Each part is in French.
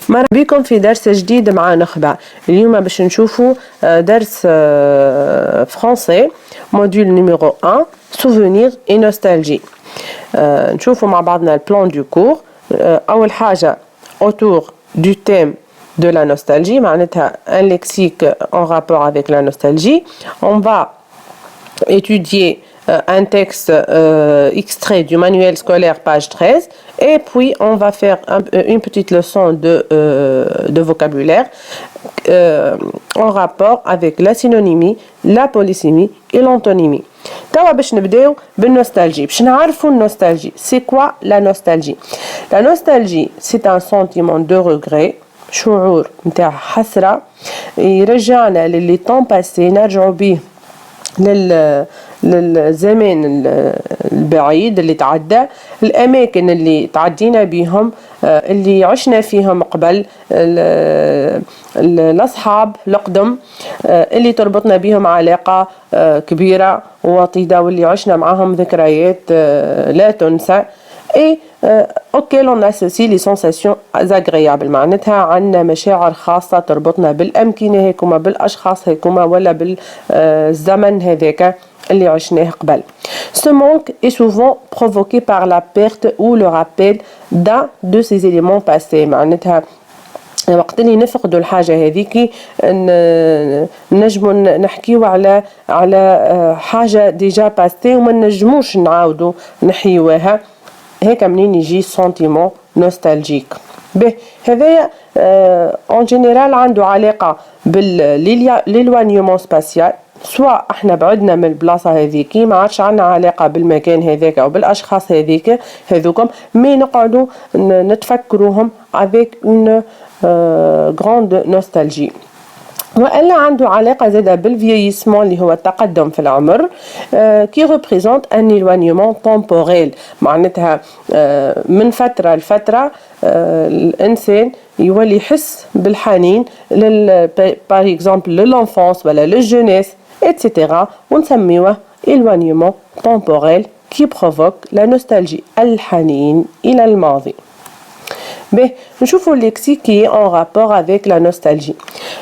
مرحبا بكم في درس جديد مع نخبة. اليوم باش نشوفوا درس فرنسي موديول نيميرو 1 سوفونير اي نوستالجي. نشوفوا مع بعضنا البلان دو كور. أول حاجة autour du thème de la nostalgie, معناتها un lexique en rapport avec la nostalgie. On va étudier un texte extrait du manuel scolaire page 13 et puis on va faire une petite leçon de vocabulaire en rapport avec la synonymie, la polysémie et l'antonymie. توا باش نبداو بالنوستالجي. باش نعرفوا النوستالجي. C'est quoi la nostalgie? La nostalgie, c'est un sentiment de regret, شعور نتاع حسرة يرجعنا للي طون باسي، نرجعوا بيه للزمان البعيد اللي تعدى، الأماكن اللي تعدينا بيهم، اللي عشنا فيهم قبل، الأصحاب القدم اللي تربطنا بيهم علاقة كبيرة ووطيدة، واللي عشنا معهم ذكريات لا تنسى. et auquel on associe les sensations agréables. معناتها عندنا مشاعر خاصة تربطنا بالأمكنة هيكما، بالأشخاص هيكما، ولا بالزمن هذاك اللي عشناه قبل. Ce manque est souvent provoqué par la perte ou le rappel d'un de ces éléments passés. معناتها وقت اللي نفقدوا الحاجة هذيك نجموا نحكيو على حاجة ديجا باسي وما نجموش نعاودوا نحيوها. هيك منين يجي سنتيمون نوستالجيك. به هذايا en général عنده علاقة بالليلوانيومون سباسيال، سواء احنا بعدنا من البلاصة هذيك، ما عادش عندنا علاقة بالمكان هذاك او بالاشخاص هذوكم، مي نقعدوا نتفكروهم avec une grande nostalgie. وإلا عنده علاقة زادة بالفييسمون اللي هو التقدم في العمر، كي ريبريزونت ان إلوانيومون تمبوريل. معناتها من فترة لفترة الإنسان يولي يحس بالحنين باغ اكزومبل للانفانس ولا للجونيس اتسيتيرا، ونسميوه إلوانيومون تمبوريل كي بروفوك لا نوستالجي، الحنين إلى الماضي. به نشوفوا الليكسيك كي en rapport avec la nostalgie.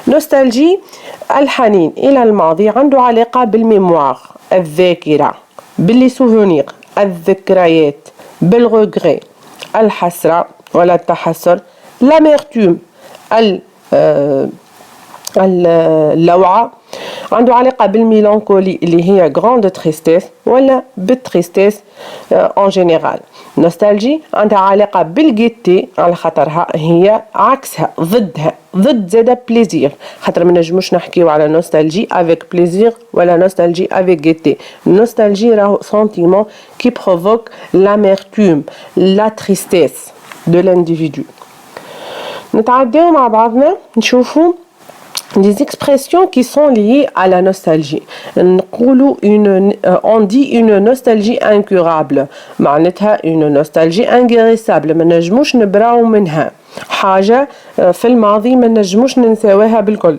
nostalgie الحنين إلى الماضي عنده علاقة بالميموار، الذاكرة، باللي سوفونير، الذكريات، بالرغري، الحسرة ولا التحسر، لاميرتوم، اللوعة، عنده علاقة بالميلانكولي اللي هي grande tristesse ولا بالتريستيس en général. نوستالجي عندها علاقة بالجيتي على خاطرها هي عكسها، ضد زادة بليزير، خاطر ما نجموش نحكيو على نوستالجي افيك بليزير ولا نوستالجي افيك جيتي. النوستالجي راهو سنتيمون كي بروفوك لاميرتوم، لا تريستيس دو لانديفيدو. نتعداو مع بعضنا نشوفوا des expressions qui sont liées à la nostalgie. On dit une nostalgie incurable، معناتها une nostalgie inguérissable، ما نجموش نبراو منها، حاجة في الماضي ما نجموش ننساوها بالكل،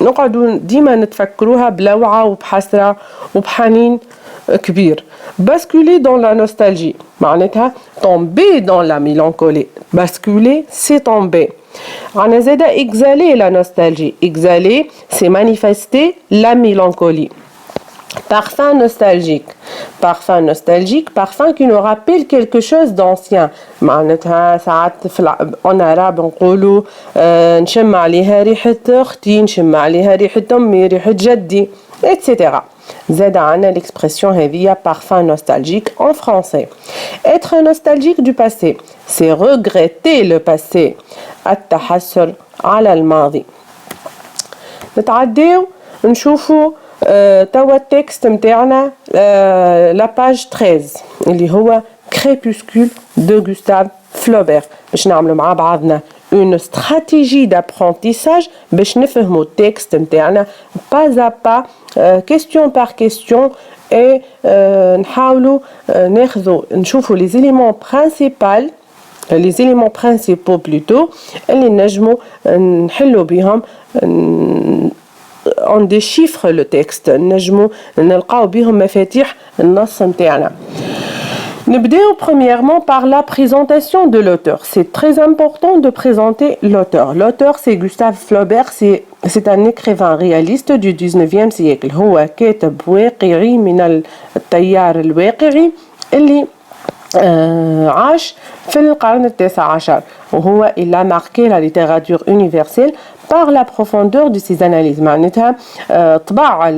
نقعدوا ديما نتفكروها بلوعة وبحسرة وبحنين كبير. basculer dans la nostalgie معناتها tomber dans la mélancolie. basculer c'est tomber. On a zéda exhaler la nostalgie. Exhaler, c'est manifester la mélancolie. Parfum nostalgique. Parfum nostalgique, parfum qui nous rappelle quelque chose d'ancien. معناتها ساعات en arabe نقولوا نشم عليها ريحة أختي، نشم عليها ريحة أمي، ريحة جدي، etc. زاد عنا l'expression هذه parfum nostalgique en français. Être nostalgique du passé, c'est regretter le passé. التحسر على الماضي. نتعداو نشوفوا توا التكست متاعنا لا باج 13 اللي هو Crépuscule de Gustave Flaubert. باش نعملوا مع بعضنا une stratégie d'apprentissage باش نفهموا التكست متاعنا pas à pas, question par question, et نحاولوا ناخذوا نشوفوا les éléments principaux plutôt اللي نجموا نحلوا بهم، on déchiffre le texte، نجموا نلقاو بهم مفاتيح النص نتاعنا. نبدأ premièrement par la présentation de l'auteur. C'est très important de présenter l'auteur. L'auteur, c'est Gustave Flaubert, c'est un écrivain réaliste du 19e siècle. هو كاتب واقعي من التيار الواقعي اللي عاش في القرن التاسع عشر. وهو il a marqué la littérature universelle par la profondeur de ses analyses. معناتها طبع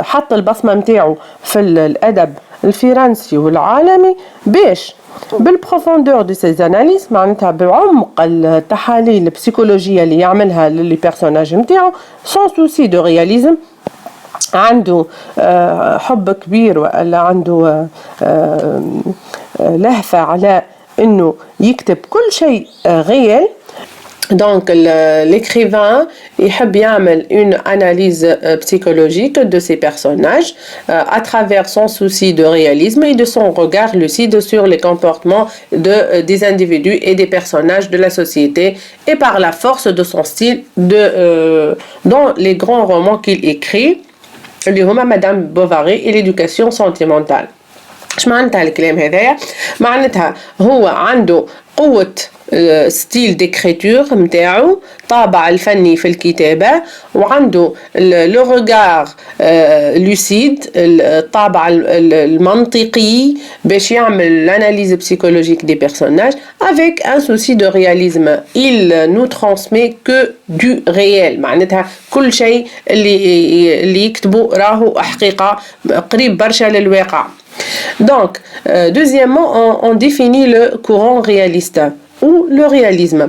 حط البصمة متاعه في الأدب الفرنسي والعالمي باش بالبروفوندور دو سيز اناليز معناتها بعمق التحاليل البسيكولوجيه اللي يعملها للي بيرسوناج نتاعو سون سوسي دو رياليزم عنده حب كبير ولا عنده لهفه على انه يكتب كل شيء غيال. Donc l'écrivain يحب يعمل une analyse psychologique de ses personnages à travers son souci de réalisme et de son regard lucide sur les comportements des individus et des personnages de la société et par la force de son style dans les grands romans qu'il écrit اللي هما Madame Bovary et l'éducation sentimentale. اش معناتها الكلام هذايا؟ معناتها هو عنده قوة ستيل ديكريتور متاعو طابع الفني في الكتابة وعنده لو ريغار لوسيد الطابع المنطقي باش يعمل l'analyse psychologique des personnages avec un souci de réalisme. Il nous transmet que du réel. معناتها كل شيء اللي يكتبه راهو حقيقة قريب برشا للواقع. Donc, deuxièmement, on définit le courant réaliste ou le réalisme.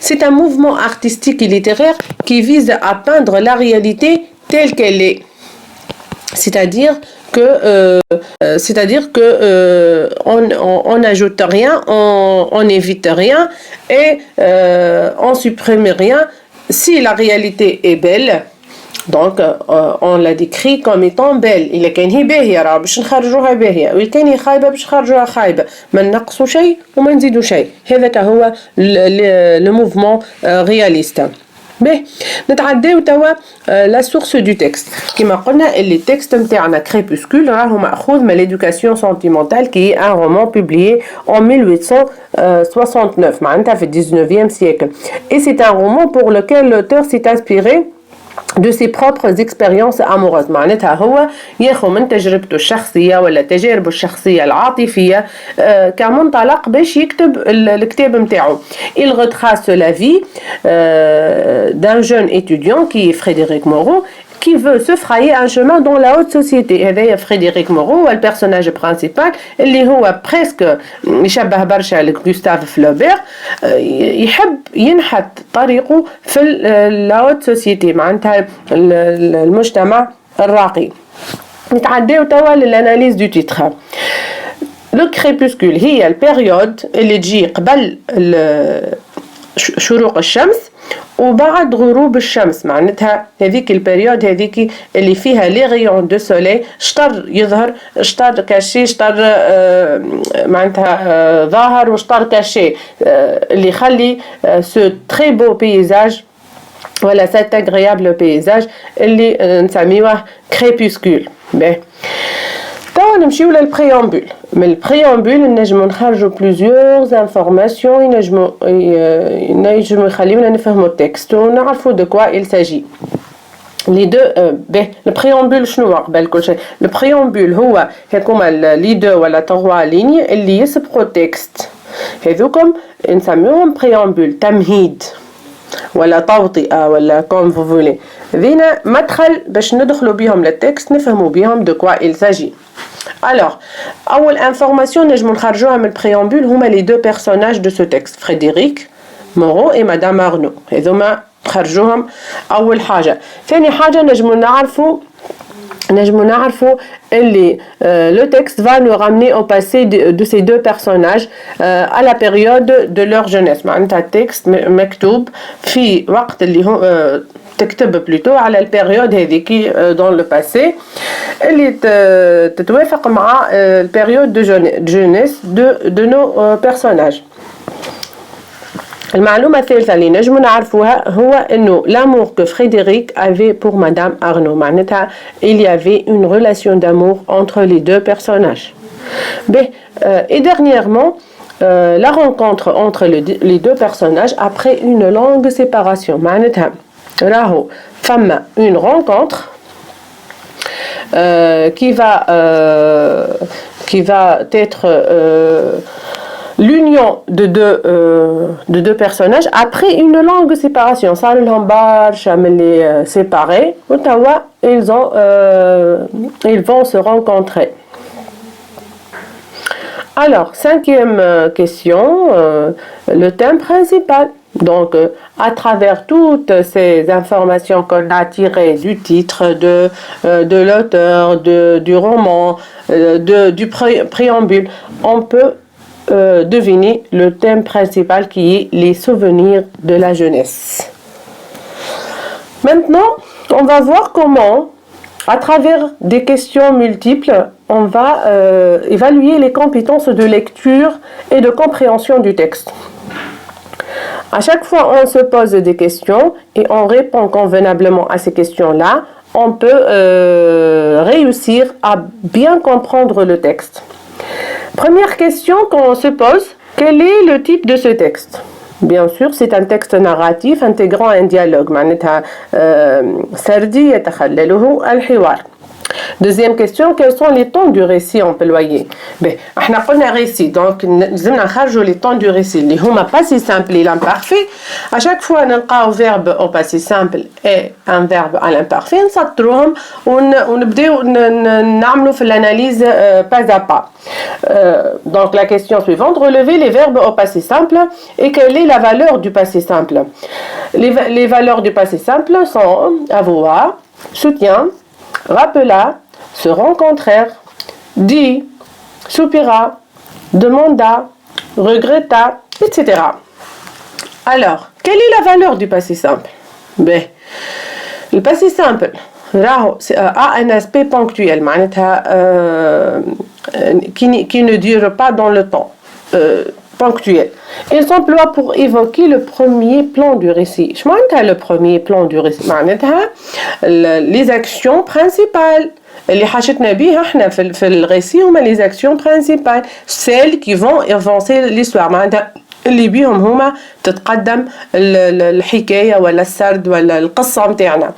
C'est un mouvement artistique et littéraire qui vise à peindre la réalité telle qu'elle est. C'est-à-dire que on n'ajoute rien, on n'évite rien et on supprime rien. Si la réalité est belle, donc on la décrit comme étant belle. إلا كان هي باهية راه باش نخرجوها باهية وإلا كان هي خايبة باش نخرجوها خايبة ما نقصوا شيء وما نزيدوا شيء. هذاك هو le mouvement réaliste. باهي نتعداو توا لا سورس دو تكست. كما قلنا اللي التكست نتاعنا كريبوسكول راهو ماخوذ من l'éducation sentimentale qui est un roman publié en 1869 معناتها في 19e siècle. Et c'est un roman pour lequel l'auteur s'est inspiré de ses propres expériences amoureuses. معناتها هو ياخذ من تجربته الشخصية ولا تجاربه الشخصية العاطفية كمنطلق باش يكتب الكتاب متاعو. Il retrace la vie d'un jeune étudiant qui est Frédéric Moreau qui veut se frayer un chemin dans la haute société. هذايا فريدريك مورو هو البيرسوناج برينسيبال اللي هو بريسك يشبه برشا لغوستاف فلوبير يحب ينحت طريقه في لا هوت سوسيتي معناتها المجتمع الراقي. نتعداو توا للاناليز دو تيتر. لو كريبوسكول هي البيريود اللي تجي قبل شروق الشمس وبعد غروب الشمس. معناتها هذيك البريود هذيك اللي فيها لي غيون دو سولي شطر يظهر شطر كاشي شطر معناتها ظاهر وشطر كاشي اللي يخلي سو تري بو بيزاج ولا سات اغريابل بيزاج اللي نسميوه كريبوسكول. باهي توا نمشيو للبريامبول. من البريامبول نجمو نخرجو بلوزيور انفورماسيون ينجمو يخليونا نفهمو التكست ونعرفو دو كوا il s'agit. لي دو البريامبول شنو قبل كل شيء؟ البريامبول هو هاكوما لي دو ولا تغوا ليني اللي يسبقوا التكست هذوكم نسميوهم بريامبول تمهيد ولا توطئة ولا كوم فو فولي. ذينا مدخل باش ندخلو بيهم للتكست نفهمو بيهم دو كوا il s'agit. Alors, أول information نجمو نخرجوها من البريامبول هما les deux personnages de ce texte, Frédéric Moreau et Madame Arnaud. هذوما نخرجوهم أول حاجة. ثاني حاجة نجمو نعرفو اللي le texte va nous ramener au passé de ces deux personnages à la période de leur jeunesse. معناتها التكست مكتوب في وقت اللي هو تكتب بلوتو على البيريود هذيك dans le passé اللي تتوافق مع البيريود de jeunesse de nos personnages. المعلومة الثالثة اللي نجم نعرفوها هو انه l'amour que Frédéric avait pour Madame Arnaud معناتها il y avait une relation d'amour entre les deux personnages. Et dernièrement, la rencontre entre les deux personnages après une longue séparation. معناتها راهو فما une rencontre qui va être l'union de deux personnages après une longue séparation. صار لهم برشا ملي séparés وتوا ils vont se rencontrer. Alors, cinquième question, le thème principal. Donc, à travers toutes ces informations qu'on a tirées du titre, de l'auteur, du roman, du préambule, on peut deviner le thème principal qui est les souvenirs de la jeunesse. Maintenant, on va voir comment, à travers des questions multiples, on va évaluer les compétences de lecture et de compréhension du texte. À chaque fois, on se pose des questions et on répond convenablement à ces questions-là. On peut réussir à bien comprendre le texte. Première question qu'on se pose, quel est le type de ce texte? Bien sûr, c'est un texte narratif intégrant un dialogue. معناتها سردي يتخلله الحوار. Deuxième question, quels sont les temps du récit employés? احنا قلنا récit, donc لازمنا نخرجوا les temps du récit اللي هما passé simple et l'imparfait. À chaque fois نلقاو verbe au passé simple et un verbe à l'imparfait نسطروهم ونبداو نعملوا في l'analyse pas à pas. Donc la question suivante, relevez les verbes au passé simple et quelle est la valeur du passé simple? Les valeurs du passé simple sont avoir, soutien, rappela, se rencontrèrent, dit, soupira, demanda, regretta, etc. Alors, quelle est la valeur du passé simple? Le passé simple a un aspect ponctuel, qui ne dure pas dans le temps. Ponctuel. Il s'emploie pour évoquer le premier plan du récit. Je m'entends le premier plan du récit. Les actions principales. اللي حاجتنا بيها احنا في الريسي هما les actions principales, celles qui vont avancer l'histoire. معناتها اللي بيهم هما تتقدم الحكايه ولا السرد ولا القصه نتاعنا.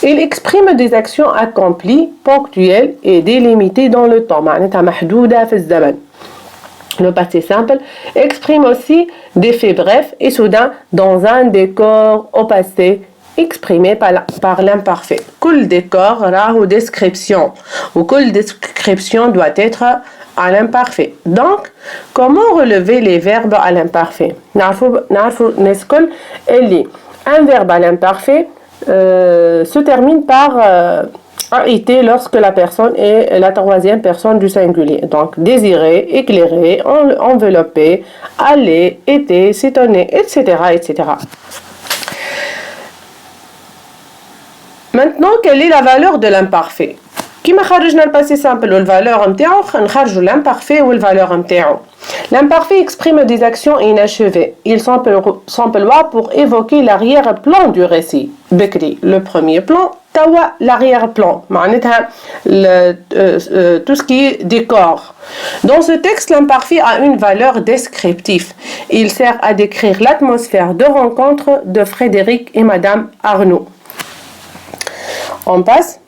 Il exprime des actions accomplies, ponctuelles et délimitées dans le temps. معناتها محدوده في الزمن. Le passé simple exprime aussi des faits brefs et soudains dans un décor au passé exprimé par l'imparfait. كل décor راهو description وكل description doit être à l'imparfait. Donc, comment relever les verbes à l'imparfait? نعرفوا الناس الكل اللي un verbe à l'imparfait se termine par a été lorsque la personne est la troisième personne du singulier. Donc, désirer, éclairer, envelopper, aller, était, s'étonner, etc., etc. Maintenant, quelle est la valeur de l'imparfait? كيما خرجنا le passé simple ou le valeur نتاعو نخرجوا l'imparfait ou le valeur نتاعو. L'imparfait exprime des actions inachevées. Il s'emploie pour évoquer l'arrière-plan du récit. بكري le premier plan, توا l'arrière-plan. معناتها tout ce qui est décor. Dans ce texte, l'imparfait a une valeur descriptive. Il sert à décrire l'atmosphère de rencontre de Frédéric et Madame Arnaud. On passe.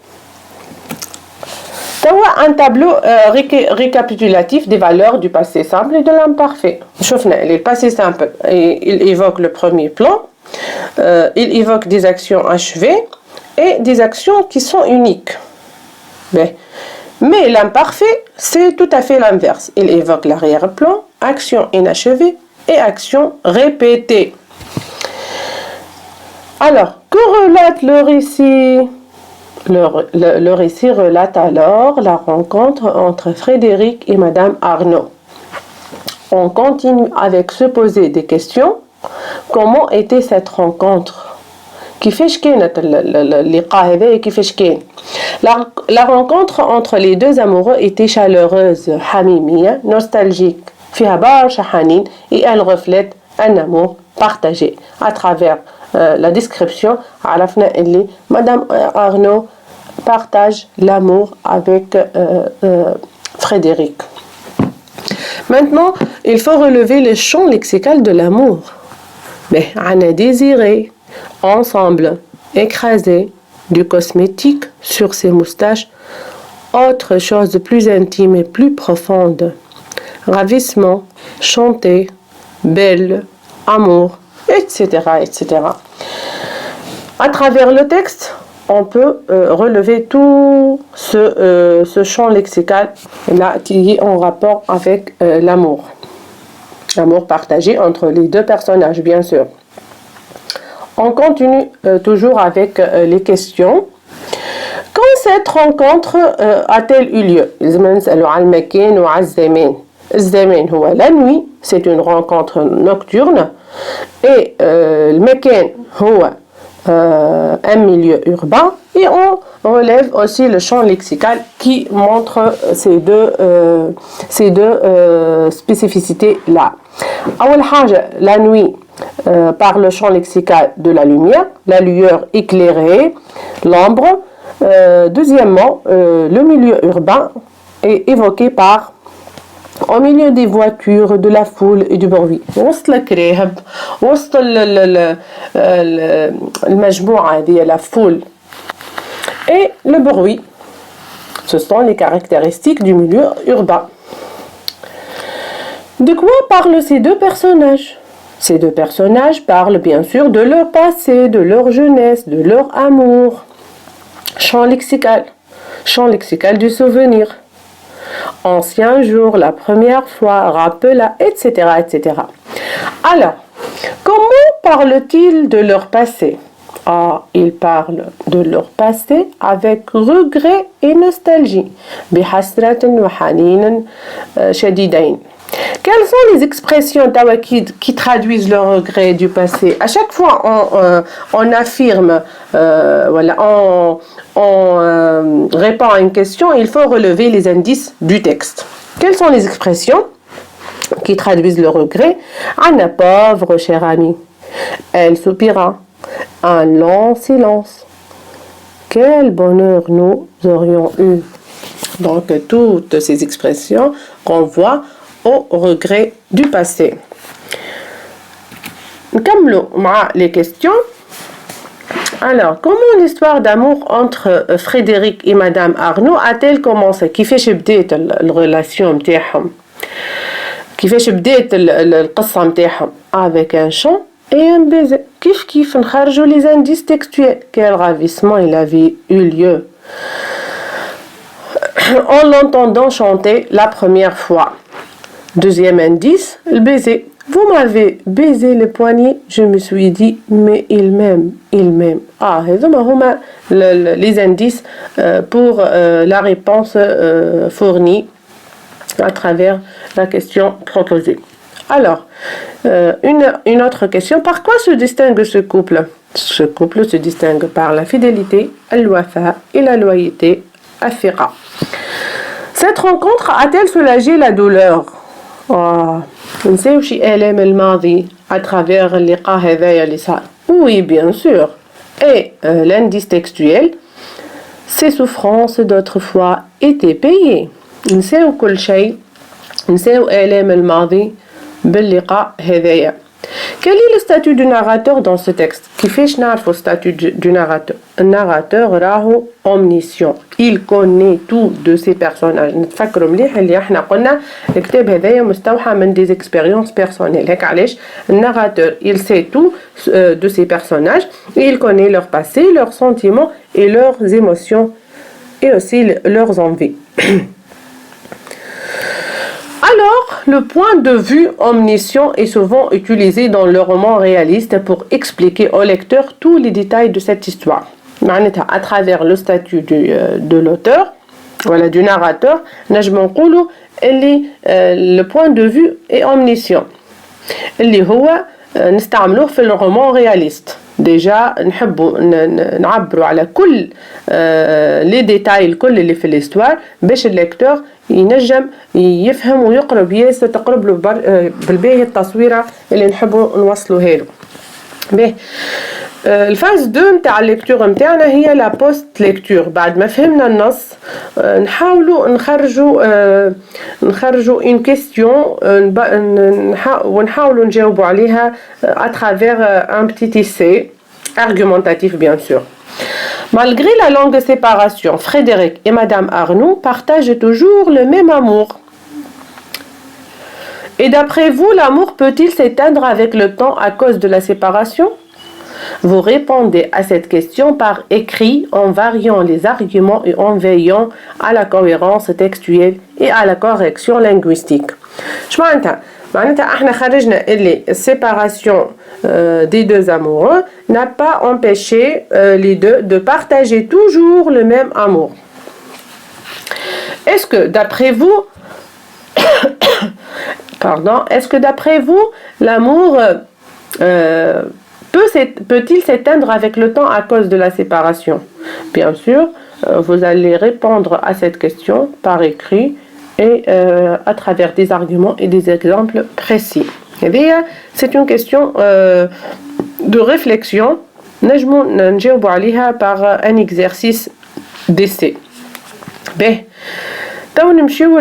Un tableau récapitulatif des valeurs du passé simple et de l'imparfait. Le passé simple, il évoque le premier plan, il évoque des actions achevées et des actions qui sont uniques. Mais l'imparfait, c'est tout à fait l'inverse. Il évoque l'arrière-plan, action inachevée et action répétée. Alors, que relate le récit? Le récit relate alors la rencontre entre Frédéric et Madame Arnaud. On continue avec se poser des questions. Comment était cette rencontre? La rencontre entre les deux amoureux était chaleureuse, hamimia, nostalgique, et elle reflète un amour partagé. À travers la description, Madame Arnaud partage l'amour avec Frédéric. Maintenant, il faut relever le champ lexical de l'amour. Mais on a désiré, ensemble, écraser du cosmétique sur ses moustaches, autre chose de plus intime et plus profonde. Ravissement, chanter, belle, amour, etc., etc. À travers le texte, on peut relever tout ce champ lexical là qui est en rapport avec l'amour. L'amour partagé entre les deux personnages, bien sûr. On continue toujours avec les questions. Quand cette rencontre a-t-elle eu lieu? La nuit, c'est une rencontre nocturne et le makan, un milieu urbain, et on relève aussi le champ lexical qui montre ces deux spécificités là. La nuit par le champ lexical de la lumière, la lueur éclairée, l'ombre. Deuxièmement, le milieu urbain est évoqué par au milieu des voitures, de la foule et du bruit. وسط الكراهب وسط المجموعة هذه la foule et le bruit. Ce sont les caractéristiques du milieu urbain. De quoi parlent ces deux personnages? Ces deux personnages parlent bien sûr de leur passé, de leur jeunesse, de leur amour. Champ lexical du souvenir. Ancien jour, la première fois, rappela, etc., etc. Alors, comment parlent-ils de leur passé? Ils parlent de leur passé avec regret et nostalgie. بحسرة وحنين شديدين. Quelles sont les expressions qui traduisent le regret du passé? À chaque fois, on affirme, on répond à une question, il faut relever les indices du texte. Quelles sont les expressions qui traduisent le regret? Anna, pauvre cher ami. Elle soupira. Un long silence. Quel bonheur nous aurions eu. Donc, toutes ces expressions renvoient au regret du passé. Comme les questions. Alors, comment l'histoire d'amour entre Frédéric et Madame Arnaud a-t-elle commencé? كيفاش بدات الريلاسيون نتاعهم؟ كيفاش بدات القصة نتاعهم؟ Avec un chant et un baiser. كيف نخرجوا les indices textuels. Quel ravissement il avait eu lieu en l'entendant chanter la première fois. Deuxième indice, le baiser. Vous m'avez baisé le poignet, je me suis dit, mais il m'aime. Les indices pour la réponse fournie à travers la question proposée. Alors, une autre question. Par quoi se distingue ce couple? Ce couple se distingue par la fidélité, al-wafa, et la loyauté, al-fiqa. Cette rencontre a-t-elle soulagé la douleur? نساو شي آلام الماضي à travers اللقاء هذايا اللي صار. Oui, bien sûr. Et l'indice textuel, ces souffrances d'autrefois étaient payées. نساو كل شيء، نساو آلام الماضي باللقاء هذايا. Quel est le statut du narrateur dans ce texte? كيفاش نعرفوا statut du narrateur? Le narrateur راهو omniscient. Il connaît tout de ses personnages. نتفكروا مليح اللي احنا قلنا الكتاب هذايا مستوحى من des expériences personnelles. هيك علاش le narrateur il sait tout de ses personnages et il connaît leur passé, leurs sentiments et leurs émotions et aussi leurs envies. Alors, le point de vue omniscient est souvent utilisé dans le roman réaliste pour expliquer au lecteur tous les détails de cette histoire. À travers le statut de l'auteur, voilà, du narrateur, le point de vue est omniscient. اللي هو نستعملوه في الرومان réaliste. Déjà, نعبروا على كل les détails الكل اللي في الhistoire باش الlecteur ينجم يفهم ويقرب ياسر تقرب له بالباهي التصويرة اللي نحبوا نوصلوها له. به الفاز 2 نتاع الليكتور نتاعنا هي لا بوست ليكتور. بعد ما فهمنا النص نحاولوا نخرجوا une question ونحاولوا نجاوبوا عليها à travers un petit essai argumentatif bien sûr. Malgré la longue séparation, Frédéric et Madame Arnoux partagent toujours le même amour. Et d'après vous, l'amour peut-il s'éteindre avec le temps à cause de la séparation? Vous répondez à cette question par écrit en variant les arguments et en veillant à la cohérence textuelle et à la correction linguistique. معناتها احنا خرجنا اللي séparation des deux amoureux n'a pas empêché les deux de partager toujours le même amour. Est-ce que d'après vous est-ce que d'après vous l'amour peut-il s'éteindre avec le temps à cause de la séparation? Bien sûr, vous allez répondre à cette question par écrit et à travers des arguments et des exemples précis. C'est une question de réflexion. نجمو نجاوبوا عليها par un exercice d'essai. تو نمشيو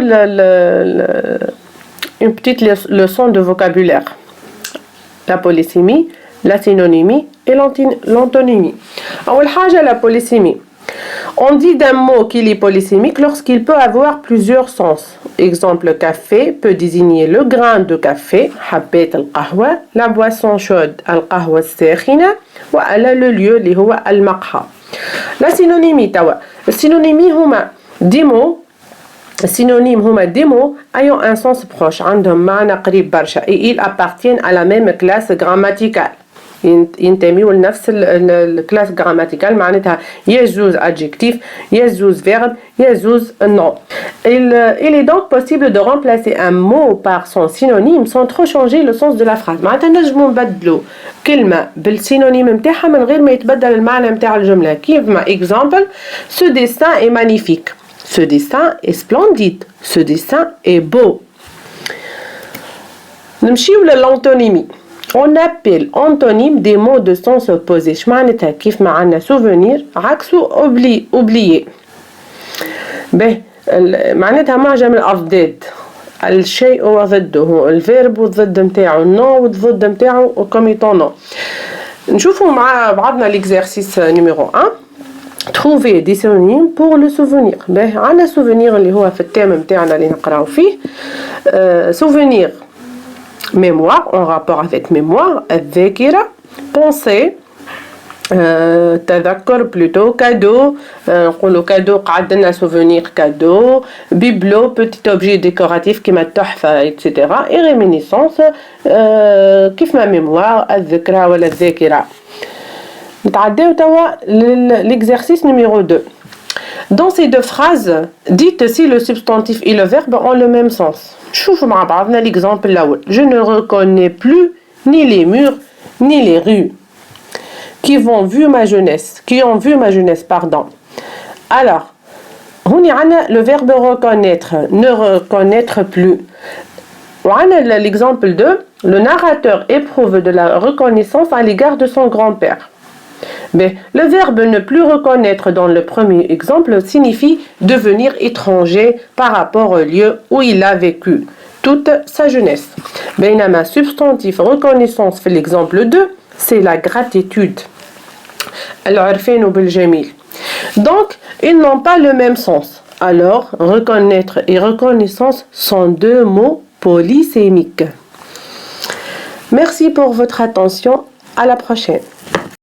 une petite leçon de vocabulaire. La polysémie, la synonymie et l'antonymie. أول حاجة la polysémie. On dit d'un mot qu'il est polysémique lorsqu'il peut avoir plusieurs sens. Exemple, café peut désigner le grain de café, حبات القهوة, la boisson chaude, القهوة الساخنة, وعلى le lieu اللي هو المقهى. La synonymie توا. السينونيمي هما des mots synonymes هما des mots ayant un sens proche, عندهم معنى قريب برشا et ils appartiennent à la même classe grammaticale. ينتميوا لنفس الكلاس grammaticale معناتها يجوز adjectif يجوز verbe يجوز nom. Il est donc possible de remplacer un mot par son synonyme sans trop changer le sens de la phrase. معناتها نجموا نبدلوا كلمة بالسينونيم نتاعها من غير ما يتبدل المعنى نتاع الجملة. كيما exemple ce dessin est magnifique, ce dessin est splendide, ce dessin est beau. نمشيو للانتونيمي. On appelle antonyme des mots de sens opposé. شمعناتها كيف ما عندنا souvenir عكسه oublier. معناتها معجم الأضداد. الشيء وضده، الفيرب والضد نتاعو، النو والضد نتاعو comme étant non. نشوفوا مع بعضنا l'exercice numéro 1. Trouver des synonymes pour le souvenir. عندنا souvenir اللي هو في التام نتاعنا اللي نقراو فيه. Souvenir mémoire, en rapport avec mémoire, الذاكرة, penser, تذكر plutôt, cadeau, نقولوا cadeau قعد لنا souvenir cadeau, bibelot, petit objet décoratif كيما التحفة etc. et réminiscence كيف ما mémoire, الذكرى ولا الذاكرة. نتعداو توا l'exercice numéro 2. Dans ces deux phrases, dites si le substantif et le verbe ont le même sens. شوفوا مع بعضنا l'exemple الأول. Je ne reconnais plus ni les murs ni les rues qui ont vu ma jeunesse, pardon. Alors, هوني عنا le verbe reconnaître, ne reconnaître plus. وعنا l'exemple 2, le narrateur éprouve de la reconnaissance à l'égard de son grand-père. Mais le verbe ne plus reconnaître dans le premier exemple signifie devenir étranger par rapport au lieu où il a vécu toute sa jeunesse. بينما substantif reconnaissance في l'exemple 2, c'est la gratitude. العرفان بالجميل. Donc, ils n'ont pas le même sens. Alors, reconnaître et reconnaissance sont deux mots polysémiques. Merci pour votre attention. À la prochaine.